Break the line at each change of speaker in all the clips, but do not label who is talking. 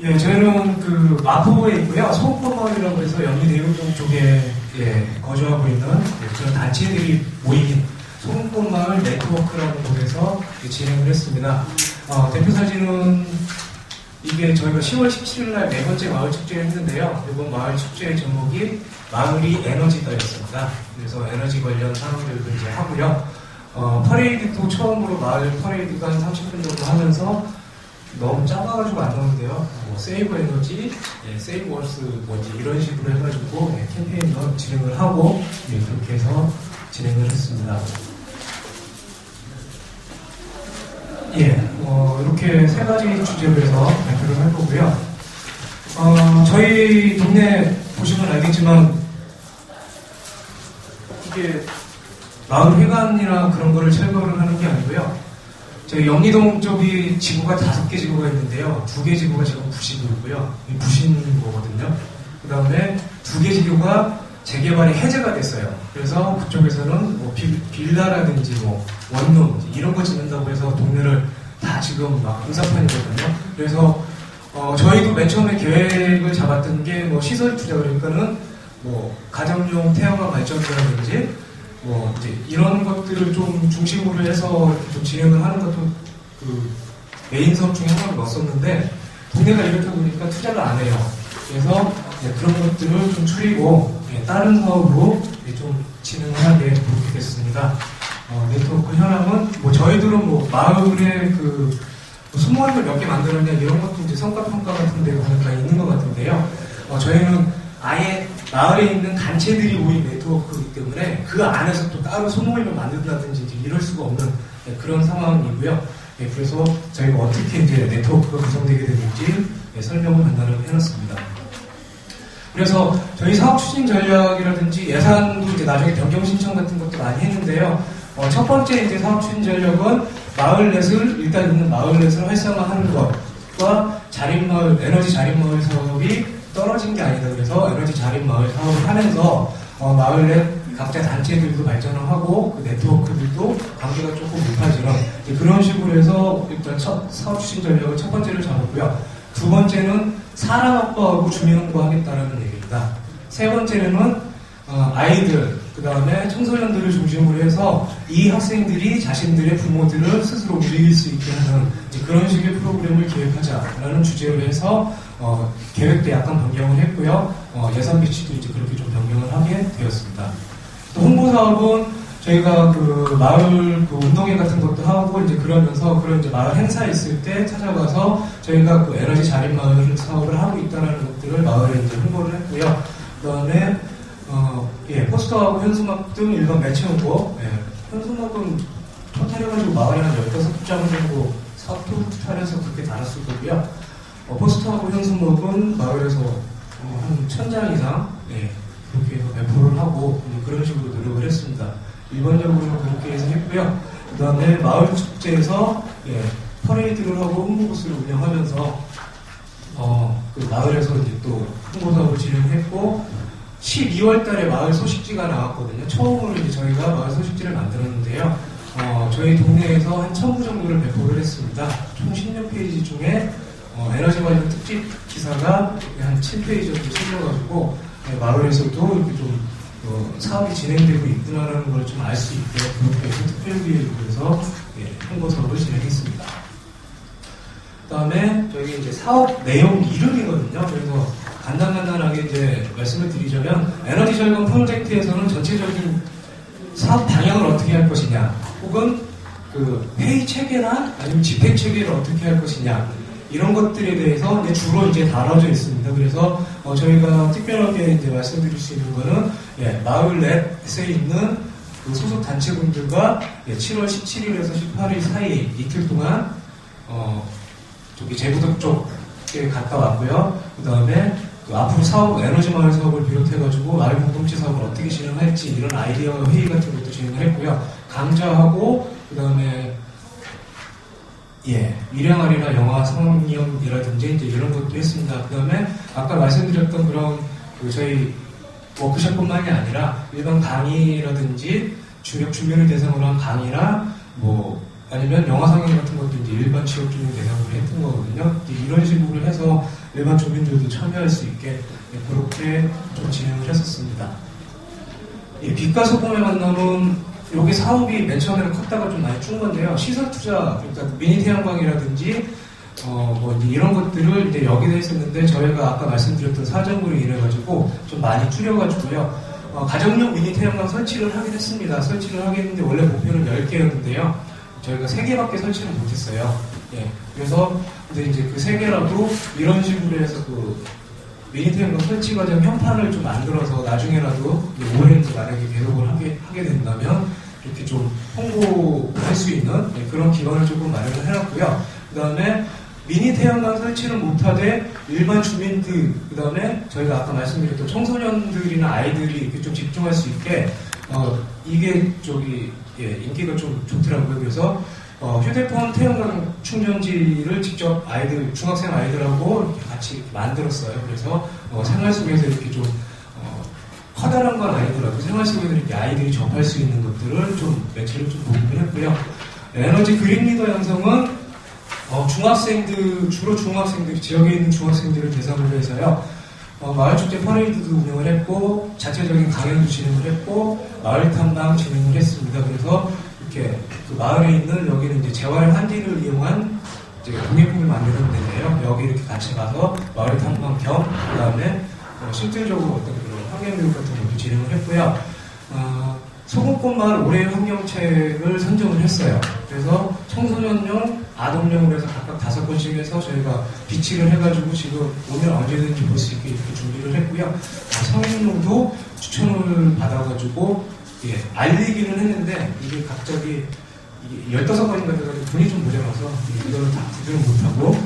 예, 저희는 그 마포에 있고요. 소금마을이라고 해서 영리 내륙동 쪽에 거주하고 있는 그런 단체들이 모인 소금마을 네트워크라는 곳에서 진행을 했습니다. 대표 사진은 이게 저희가 10월 17일 날 네 번째 마을 축제를 했는데요. 이번 마을 축제의 제목이 마을이 에너지다였습니다. 그래서 에너지 관련 상황들도 이제 하고요. 퍼레이드도 처음으로 마을 퍼레이드가 한 30분 정도 하면서 너무 작아가지고 안 나오는데요. 세이브 에너지, 세이브 월스 뭐지 이런 식으로 해가지고 캠페인도 진행을 하고 그렇게 해서 진행을 했습니다. 이렇게 세 가지 주제로 해서 발표를 할 거고요. 저희 동네 보시면 알겠지만 이게 마을 회관이나 그런 거를 철거를 하는 게 아니고요. 저희 영리동 쪽이 지구가 5개 지구가 있는데요. 2개 지구가 지금 부시고 있고요. 부신 거거든요. 그 다음에 2개 지구가 재개발이 해제가 됐어요. 그래서 그쪽에서는 뭐 빌라라든지 뭐 원룸 이런 거 짓는다고 해서 동네를 다 지금 막 공사판이거든요. 그래서 저희도 맨 처음에 계획을 잡았던 게 뭐 시설 투자 그러니까는 뭐 가정용 태양광 발전소라든지 뭐 이제 이런 것들을 좀 중심으로 해서 좀 진행을 하는 것도 그 메인 사업 중에 하나를 넣었었는데 동네가 이렇다 보니까 투자를 안 해요. 그래서 그런 것들을 좀 줄이고 다른 사업으로 좀 진행을 하게 그렇게 됐습니다. 네트워크 현황은 뭐 저희들은 뭐 마을에 그 소모임을 몇 개 만들었냐 이런 것도 이제 성과평가 같은 데가 보니까 있는 것 같은데요. 저희는 아예 마을에 있는 단체들이 모인 네트워크이기 때문에 그 안에서 또 따로 소모임을 만든다든지 이제 이럴 수가 없는 그런 상황이고요. 그래서 저희가 어떻게 이제 네트워크가 구성되게 되는지 설명을 간단하게 해놨습니다. 그래서 저희 사업 추진 전략이라든지 예산도 이제 나중에 변경 신청 같은 것도 많이 했는데요. 첫 번째 이제 사업 추진 전략은 마을넷을 일단 있는 마을넷을 활성화하는 것과 자립마을 에너지 자립마을 사업이 떨어진 게 아니다. 그래서 에너지 자립마을 사업을 하면서 마을넷 각자 단체들도 발전을 하고 그 네트워크들도 관계가 조금 높아지는 그런 식으로 해서 일단 사업 추진 전략을 첫 번째를 잡았고요. 두 번째는 사람 확보하고 주민 홍보하겠다는 얘기입니다. 세 번째는 아이들, 그 다음에 청소년들을 중심으로 해서 이 학생들이 자신들의 부모들을 스스로 움직일 수 있게 하는 그런 식의 프로그램을 기획하자라는 주제로 해서 계획도 약간 변경을 했고요. 예산 배치도 이제 그렇게 좀 변경을 하게 되었습니다. 또 홍보 사업은 저희가 그 마을 그 운동회 같은 것도 하고 이제 그러면서 그런 이제 마을 행사 있을 때 찾아가서 저희가 그 에너지 자립 마을 사업을 하고 있다는 것들을 마을에 이제 홍보를 했고요. 그다음에 포스터하고 현수막 등 일반 매체 홍보. 현수막은 토탈해가지고 마을에 한 15장 정도 토탈해서 그렇게 달았을 거고요. 포스터하고 현수막은 마을에서 한 1000장 이상 그렇게 해서 배포를 하고 그런 식으로 노력을 했습니다. 일반적으로 그렇게 해서 했고요. 그 다음에 마을 축제에서 퍼레이드를 하고 홍보부스를 운영하면서 그 마을에서 이제 또 홍보 사업을 진행했고 12월 달에 마을 소식지가 나왔거든요. 처음으로 이제 저희가 마을 소식지를 만들었는데요. 저희 동네에서 한 1000부 정도를 배포를 했습니다. 총 16페이지 중에 에너지 관련 특집 기사가 한 7페이지 정도 실려가지고 마을에서도 이렇게 좀 사업이 진행되고 있구나라는 걸 좀 알 수 있게 그렇게 해서 특별기획에서 홍보 사업을 진행했습니다. 그 다음에 저희 이제 사업 내용 이름이거든요. 그래서 간단하게 이제 말씀을 드리자면 에너지 절감 프로젝트에서는 전체적인 사업 방향을 어떻게 할 것이냐, 혹은 그 회의 체계나 아니면 집행 체계를 어떻게 할 것이냐 이런 것들에 대해서 이제 주로 이제 다뤄져 있습니다. 그래서 저희가 특별하게 이제 말씀드릴 수 있는 거는 마을넷에 있는 그 소속 단체분들과 7월 17일에서 18일 사이 이틀 동안 저기 제부도 쪽에 갔다 왔고요. 그 다음에 그 앞으로 사업 에너지 마을 사업을 비롯해가지고 마을 공동체 사업을 어떻게 진행할지 이런 아이디어 회의 같은 것도 진행을 했고요. 강좌하고 그 다음에 미래마을이나 영화 상영이라든지 이제 이런 것도 했습니다. 그 다음에 아까 말씀드렸던 그런 그 저희 워크숍뿐만이 아니라 일반 강의라든지 주민을 대상으로 한 강의나 뭐 아니면 영화 상영 같은 것도 이제 일반 취업 주민 대상으로 했던 거거든요. 이런 식으로 해서 일반 주민들도 참여할 수 있게 그렇게 좀 진행을 했었습니다. 빛과 소금의 만남은 여기 사업이 맨 처음에는 컸다가 좀 많이 준 건데요. 시설 투자, 그러니까 미니 태양광이라든지 뭐 이런 것들을 이제 여기다 했었는데 저희가 아까 말씀드렸던 사정으로 인해가지고 좀 많이 줄여가지고요. 가정용 미니 태양광 설치를 하긴 했습니다. 설치를 하긴 했는데 원래 목표는 10개였는데요. 저희가 3개밖에 설치를 못했어요. 예. 그래서 근데 이제 그 3개라도 이런 식으로 해서 그 미니 태양광 설치 과정 현판을 좀 만들어서 나중에라도 올해 만약에 계속을 하게 된다면 이렇게 좀 홍보할 수 있는 그런 기반을 조금 마련을 해놨고요. 그 다음에 미니 태양광 설치는 못하되 일반 주민들, 그 다음에 저희가 아까 말씀드렸던 청소년들이나 아이들이 이렇게 좀 집중할 수 있게 이게 인기가 좀 좋더라고요. 그래서 휴대폰 태양광 충전지를 직접 중학생 아이들하고 이렇게 같이 이렇게 만들었어요. 그래서 생활 속에서 이렇게 좀 커다란 건 아니더라도 생활 속에서 이렇게 아이들이 접할 수 있는 것들을 좀 매체를 좀 보급을 했고요. 에너지 그린 리더 양성은 주로 중학생들, 지역에 있는 중학생들을 대상으로 해서요. 마을축제 퍼레이드도 운영을 했고, 자체적인 강연도 진행을 했고, 마을 탐방 진행을 했습니다. 그래서 이렇게 그 마을에 있는 여기는 이제 재활 환기를 이용한 이제 공예품을 만드는 데인데요. 여기 이렇게 같이 가서 마을 탐방 겸, 그 다음에 실질적으로 어떤 그런 환경교육 같은 것도 진행을 했고요. 소금꽃 마을 올해의 환경책을 선정을 했어요. 그래서 청소년용, 아동용으로 해서 각각 5권씩 해서 저희가 비치를 해가지고 지금 오늘 언제든지 볼 수 있게 이렇게 준비를 했고요. 성인용도 추천을 받아가지고 알리기는 했는데 이게 갑자기 15권인가 돼가지고 돈이 좀 모자라서 이거를 다 구별을 못하고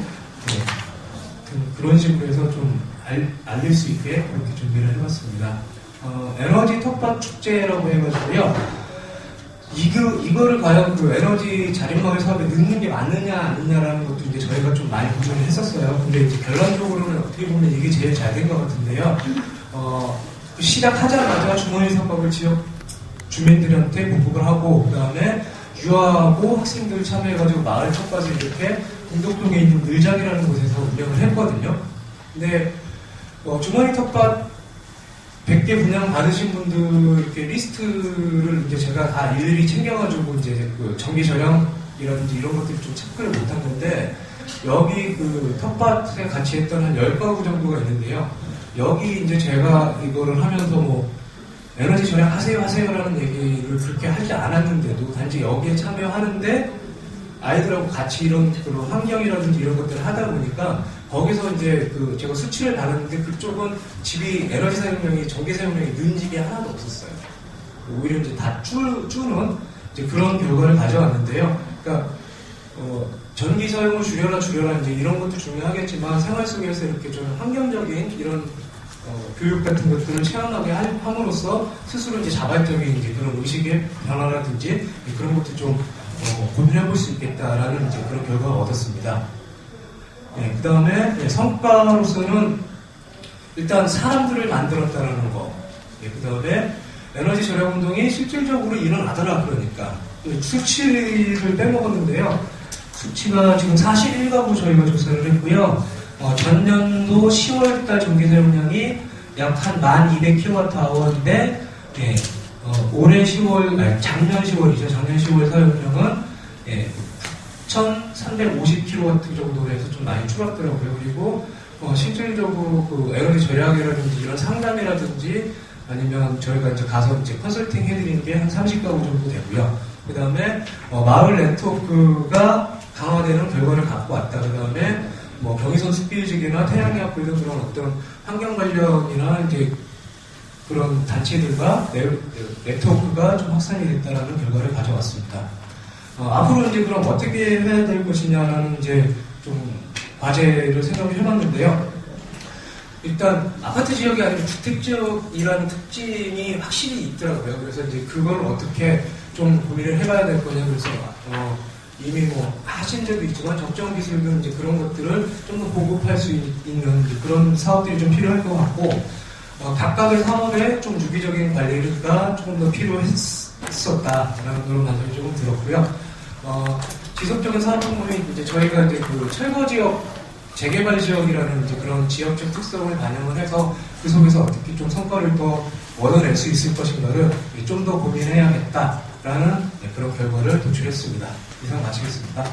그런 식으로 해서 좀 알릴 수 있게 그렇게 준비를 해봤습니다. 에너지 텃밭 축제라고 해가지고요. 이거를 과연 그 에너지 자립마을 사업에 넣는 게 맞느냐 아니냐라는 것도 이제 저희가 좀 많이 고민을 했었어요. 근데 이제 결론적으로는 어떻게 보면 이게 제일 잘 된 것 같은데요. 시작하자마자 주머니 사업을 지역 주민들한테 보급을 하고, 그 다음에 유아하고 학생들 참여해가지고 마을 텃밭을 이렇게 공덕동에 있는 늘장이라는 곳에서 운영을 했거든요. 근데 주머니 텃밭 100개 분양 받으신 분들 이렇게 리스트를 이제 제가 다 일일이 챙겨가지고 이제 그 전기 절약이라든지 이런 것들을 좀 체크를 못한 건데, 여기 그 텃밭에 같이 했던 한 10가구 정도가 있는데요. 여기 이제 제가 이거를 하면서 뭐 에너지 절약하세요라는 얘기를 그렇게 하지 않았는데도 단지 여기에 참여하는데 아이들하고 같이 이런 그런 환경이라든지 이런 것들을 하다 보니까 거기서 이제 그 제가 수치를 받았는데 그쪽은 집이 에너지 사용량이 전기 사용량이 는 집이 하나도 없었어요. 오히려 이제 다 주는 이제 그런 결과를 가져왔는데요. 그러니까 전기 사용을 줄여라 이제 이런 것도 중요하겠지만 생활 속에서 이렇게 좀 환경적인 이런 교육 같은 것들을 체험하게 함으로써 스스로 이제 자발적인 이제 그런 의식의 변화라든지 그런 것도 좀 고민해 볼 수 있겠다라는 이제 그런 결과를 얻었습니다. 그 다음에 성과로서는 일단 사람들을 만들었다라는 거. 그 다음에 에너지 절약 운동이 실질적으로 일어나더라 그러니까 수치를 빼먹었는데요. 수치가 지금 41가구 저희가 조사를 했고요. 전년도 10월달 전기 사용량이 약 한 1200kWh인데 올해 작년 10월이죠. 작년 10월 사용량은 9,350kW 정도로 해서 좀 많이 줄었더라고요. 그리고 실질적으로 그 에너지 절약이라든지 이런 상담이라든지 아니면 저희가 이제 가서 이제 컨설팅 해드리는 게 한 30가구 정도 되고요. 그 다음에 마을 네트워크가 강화되는 결과를 갖고 왔다. 그 다음에 뭐 경의선 숲길지기나 태양약 등 그런 어떤 환경 관련이나 이제 그런 단체들과 네트워크가 좀 확산이 됐다라는 결과를 가져왔습니다. 앞으로 이제 그럼 어떻게 해야 될 것이냐라는 이제 좀 과제를 생각을 해봤는데요. 일단 아파트 지역이 아니고 주택 지역이라는 특징이 확실히 있더라고요. 그래서 이제 그걸 어떻게 좀 고민을 해봐야 될 거냐. 그래서 이미 뭐 하신 적도 있지만 적정 기술 등 이제 그런 것들을 좀 더 보급할 수 있는 그런 사업들이 좀 필요할 것 같고, 각각의 사업에 좀 유기적인 관리가 조금 더 필요했었다라는 그런 감정이 조금 들었고요. 지속적인 사업 부분이 이제 저희가 이제 그 철거 지역 재개발 지역이라는 이제 그런 지역적 특성을 반영을 해서 그 속에서 어떻게 좀 성과를 더 얻어낼 수 있을 것인가를 좀 더 고민해야겠다라는 그런 결과를 도출했습니다. 이상 마치겠습니다.